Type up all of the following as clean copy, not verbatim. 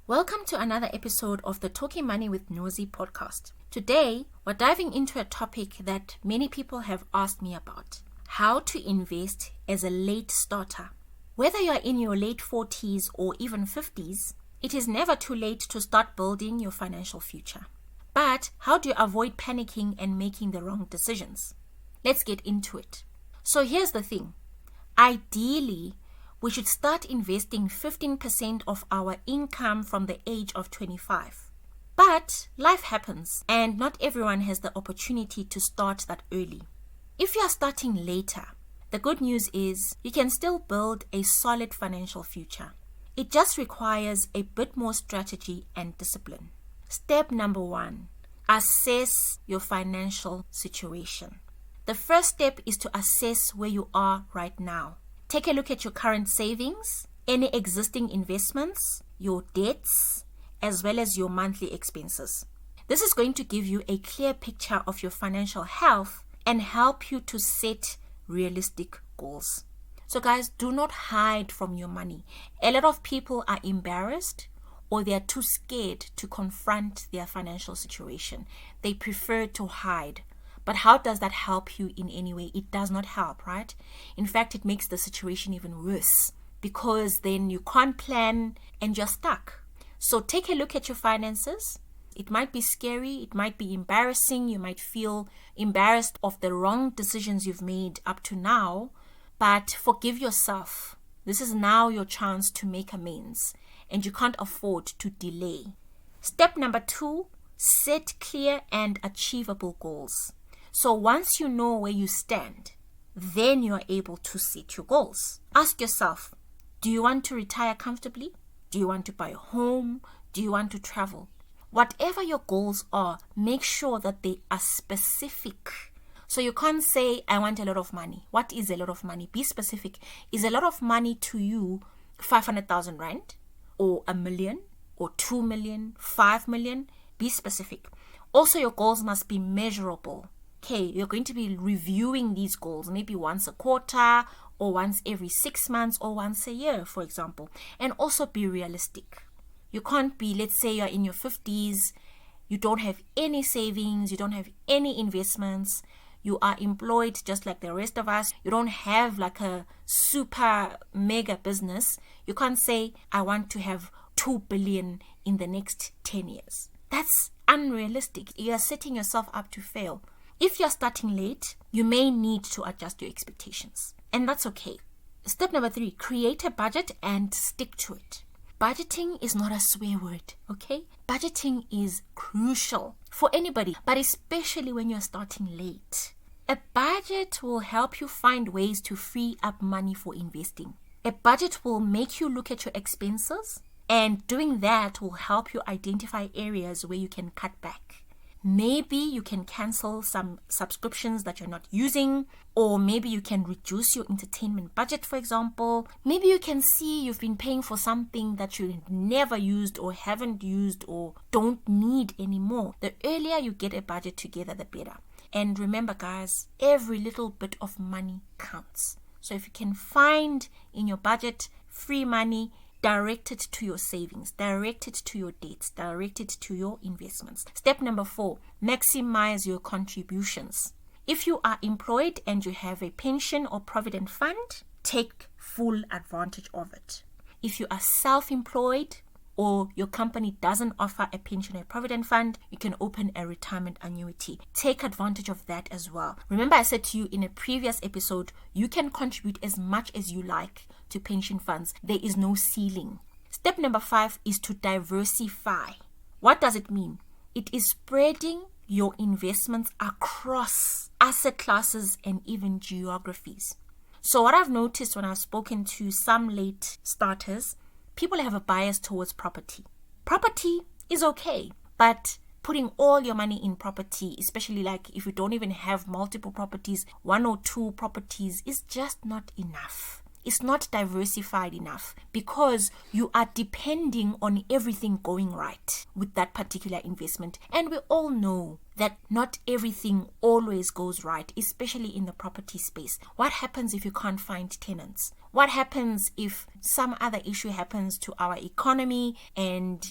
Welcome to another episode of the Talking Money with Nozi podcast. Today, we're diving into a topic that many people have asked me about: how to invest as a late starter. Whether you're in your late 40s or even 50s, it is never too late to start building your financial future. But how do you avoid panicking and making the wrong decisions? Let's get into it. So here's the thing. Ideally, we should start investing 15% of our income from the age of 25. But life happens, and not everyone has the opportunity to start that early. If you are starting later, the good news is you can still build a solid financial future. It just requires a bit more strategy and discipline. Step number 1, assess your financial situation. The first step is to assess where you are right now. Take a look at your current savings, any existing investments, your debts, as well as your monthly expenses. This is going to give you a clear picture of your financial health and help you to set realistic goals. So guys, do not hide from your money. A lot of people are embarrassed or they are too scared to confront their financial situation. They prefer to hide. But how does that help you in any way? It does not help, right? In fact, it makes the situation even worse because then you can't plan and you're stuck. So take a look at your finances. It might be scary. It might be embarrassing. You might feel embarrassed of the wrong decisions you've made up to now. But forgive yourself. This is now your chance to make amends, and you can't afford to delay. Step number 2, set clear and achievable goals. So once you know where you stand, then you are able to set your goals. Ask yourself, do you want to retire comfortably? Do you want to buy a home? Do you want to travel? Whatever your goals are, make sure that they are specific. So you can't say, I want a lot of money. What is a lot of money? Be specific. Is a lot of money to you 500,000 rand? Or 1 million? Or 2 million? 5 million? Be specific. Also, your goals must be measurable. Okay, you're going to be reviewing these goals maybe once a quarter or once every 6 months or once a year, for example. And also be realistic. You can't be, let's say you're in your 50s, you don't have any savings, you don't have any investments, you are employed just like the rest of us, you don't have like a super mega business. You can't say, I want to have 2 billion in the next 10 years. That's unrealistic. You are setting yourself up to fail. If you're starting late, you may need to adjust your expectations, and that's okay. Step number 3, create a budget and stick to it. Budgeting is not a swear word, okay? Budgeting is crucial for anybody, but especially when you're starting late. A budget will help you find ways to free up money for investing. A budget will make you look at your expenses, and doing that will help you identify areas where you can cut back. Maybe you can cancel some subscriptions that you're not using, or maybe you can reduce your entertainment budget, for example. Maybe you can see you've been paying for something that you never used or haven't used or don't need anymore. The earlier you get a budget together, the better. And remember, guys, every little bit of money counts. So if you can find in your budget free money, direct it to your savings, direct it to your debts, direct it to your investments. Step number 4, maximize your contributions. If you are employed and you have a pension or provident fund, take full advantage of it. If you are self-employed or your company doesn't offer a pension or provident fund, you can open a retirement annuity. Take advantage of that as well. Remember, I said to you in a previous episode, you can contribute as much as you like to pension funds. There is no ceiling. Step number 5 is to diversify. What does it mean? It is spreading your investments across asset classes and even geographies. So what I've noticed when I've spoken to some late starters, people have a bias towards property. Property is okay, but putting all your money in property, especially like if you don't even have multiple properties, 1 or 2 properties is just not enough. is not diversified enough because you are depending on everything going right with that particular investment. And we all know that not everything always goes right, especially in the property space. What happens if you can't find tenants? What happens if some other issue happens to our economy and,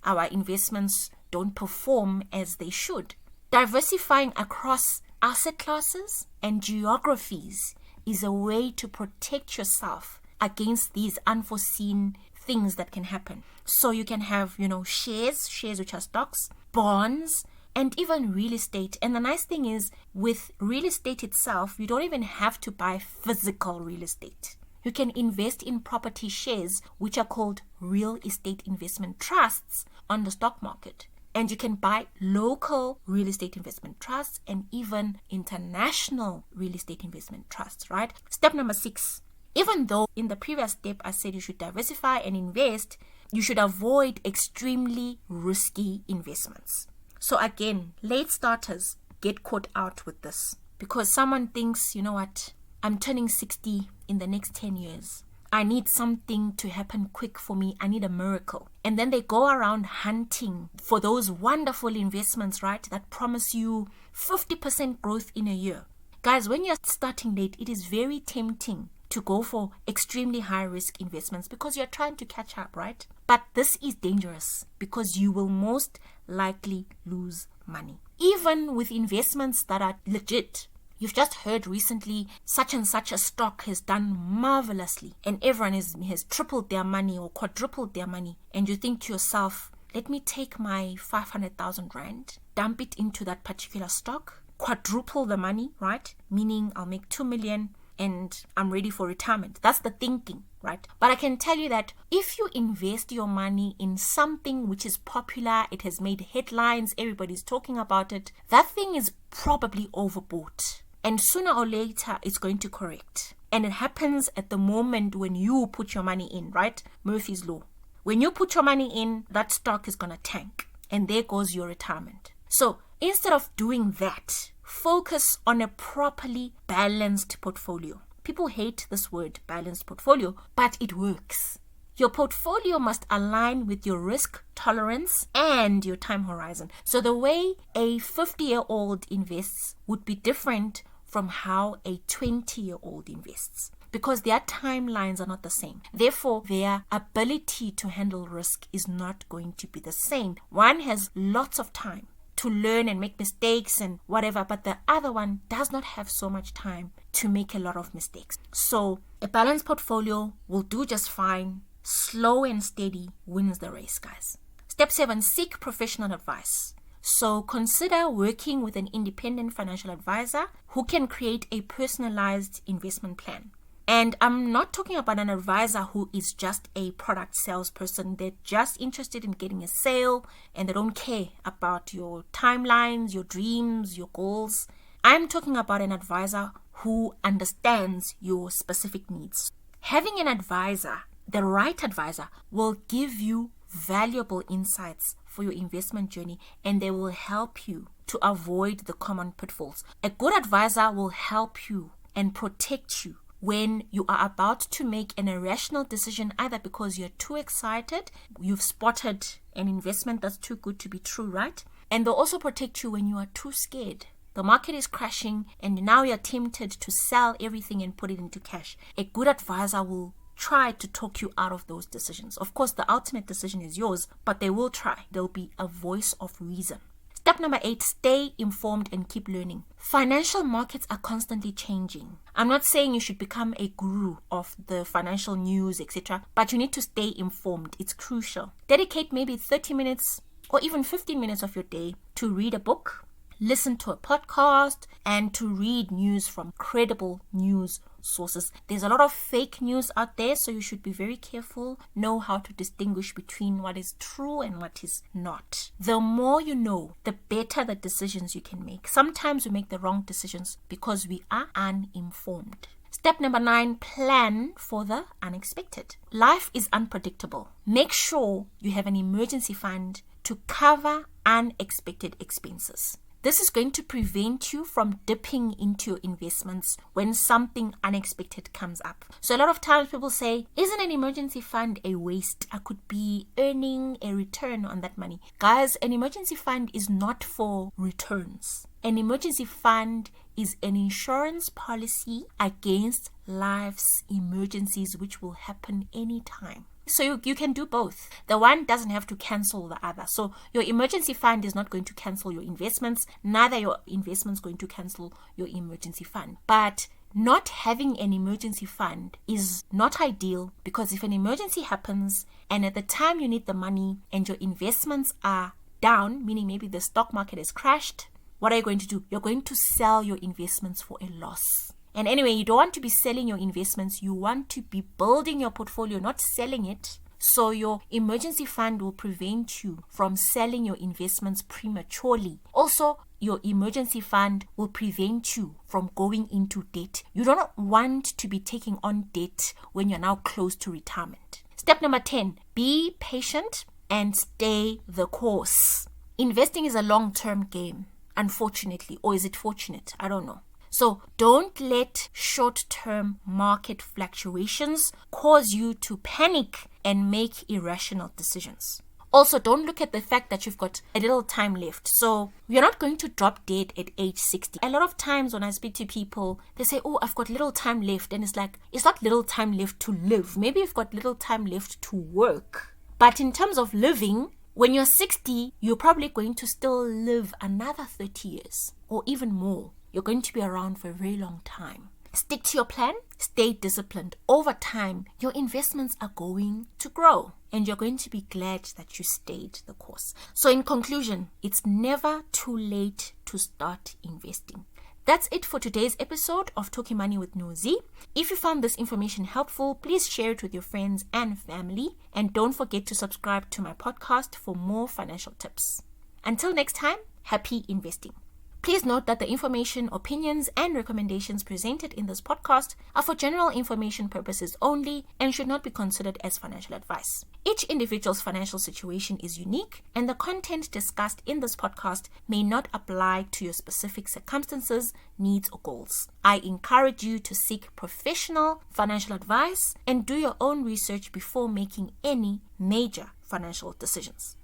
our investments don't perform as they should? Diversifying across asset classes and geographies is a way to protect yourself against these unforeseen things that can happen. So you can have, shares which are stocks, bonds, and even real estate. And the nice thing is, with real estate itself, you don't even have to buy physical real estate. You can invest in property shares, which are called real estate investment trusts on the stock market. And you can buy local real estate investment trusts and even international real estate investment trusts, right? Step number 6. Even though in the previous step I said you should diversify and invest, you should avoid extremely risky investments. So again, late starters get caught out with this because someone thinks, you know what, I'm turning 60 in the next 10 years. I need something to happen quick for me. I need a miracle. And then they go around hunting for those wonderful investments, right, that promise you 50% growth in a year. Guys, when you're starting late, it is very tempting to go for extremely high risk investments because you're trying to catch up, right? But this is dangerous because you will most likely lose money. Even with investments that are legit. You've just heard recently such and such a stock has done marvelously and everyone has tripled their money or quadrupled their money. And you think to yourself, let me take my 500,000 rand, dump it into that particular stock, quadruple the money, right? Meaning I'll make 2 million and I'm ready for retirement. That's the thinking, right? But I can tell you that if you invest your money in something which is popular, it has made headlines, everybody's talking about it, that thing is probably overbought. And sooner or later, it's going to correct. And it happens at the moment when you put your money in, right? Murphy's Law. When you put your money in, that stock is going to tank. And there goes your retirement. So instead of doing that, focus on a properly balanced portfolio. People hate this word, balanced portfolio, but it works. Your portfolio must align with your risk tolerance and your time horizon. So the way a 50-year-old invests would be different from how a 20-year-old invests because their timelines are not the same. Therefore, their ability to handle risk is not going to be the same. One has lots of time to learn and make mistakes and whatever, but the other one does not have so much time to make a lot of mistakes. So a balanced portfolio will do just fine. Slow and steady wins the race, guys. Step 7, seek professional advice. So consider working with an independent financial advisor who can create a personalized investment plan. And I'm not talking about an advisor who is just a product salesperson. They're just interested in getting a sale and they don't care about your timelines, your dreams, your goals. I'm talking about an advisor who understands your specific needs. Having an advisor, the right advisor, will give you valuable insights for your investment journey and they will help you to avoid the common pitfalls. A good advisor will help you and protect you when you are about to make an irrational decision, either because you're too excited, you've spotted an investment that's too good to be true, right? And they'll also protect you when you are too scared. The market is crashing and now you're tempted to sell everything and put it into cash. A good advisor will try to talk you out of those decisions. Of course, the ultimate decision is yours, but they will try. There'll be a voice of reason. Step number 8, stay informed and keep learning. Financial markets are constantly changing. I'm not saying you should become a guru of the financial news, etc., but you need to stay informed. It's crucial. Dedicate maybe 30 minutes or even 15 minutes of your day to read a book, listen to a podcast, and to read news from credible news sources. There's a lot of fake news out there, so you should be very careful. Know how to distinguish between what is true and what is not. The more you know, the better the decisions you can make. Sometimes we make the wrong decisions because we are uninformed. Step number 9, plan for the unexpected. Life is unpredictable. Make sure you have an emergency fund to cover unexpected expenses. This is going to prevent you from dipping into your investments when something unexpected comes up. So a lot of times people say, isn't an emergency fund a waste? I could be earning a return on that money. Guys, an emergency fund is not for returns. An emergency fund is an insurance policy against life's emergencies, which will happen anytime. So you can do both. The one doesn't have to cancel the other. So your emergency fund is not going to cancel your investments. Neither your investments going to cancel your emergency fund. But not having an emergency fund is not ideal, because if an emergency happens and at the time you need the money and your investments are down, meaning maybe the stock market has crashed, what are you going to do? You're going to sell your investments for a loss. And anyway, you don't want to be selling your investments. You want to be building your portfolio, not selling it. So your emergency fund will prevent you from selling your investments prematurely. Also, your emergency fund will prevent you from going into debt. You don't want to be taking on debt when you're now close to retirement. Step number 10, be patient and stay the course. Investing is a long-term game, unfortunately, or is it fortunate? I don't know. So don't let short-term market fluctuations cause you to panic and make irrational decisions. Also, don't look at the fact that you've got a little time left. So you're not going to drop dead at age 60. A lot of times when I speak to people, they say, oh, I've got little time left. And it's like, it's not little time left to live. Maybe you've got little time left to work. But in terms of living, when you're 60, you're probably going to still live another 30 years or even more. You're going to be around for a very long time. Stick to your plan. Stay disciplined. Over time, your investments are going to grow and you're going to be glad that you stayed the course. So in conclusion, it's never too late to start investing. That's it for today's episode of Talking Money with Nozi. If you found this information helpful, please share it with your friends and family. And don't forget to subscribe to my podcast for more financial tips. Until next time, happy investing. Please note that the information, opinions, and recommendations presented in this podcast are for general information purposes only and should not be considered as financial advice. Each individual's financial situation is unique, and the content discussed in this podcast may not apply to your specific circumstances, needs, or goals. I encourage you to seek professional financial advice and do your own research before making any major financial decisions.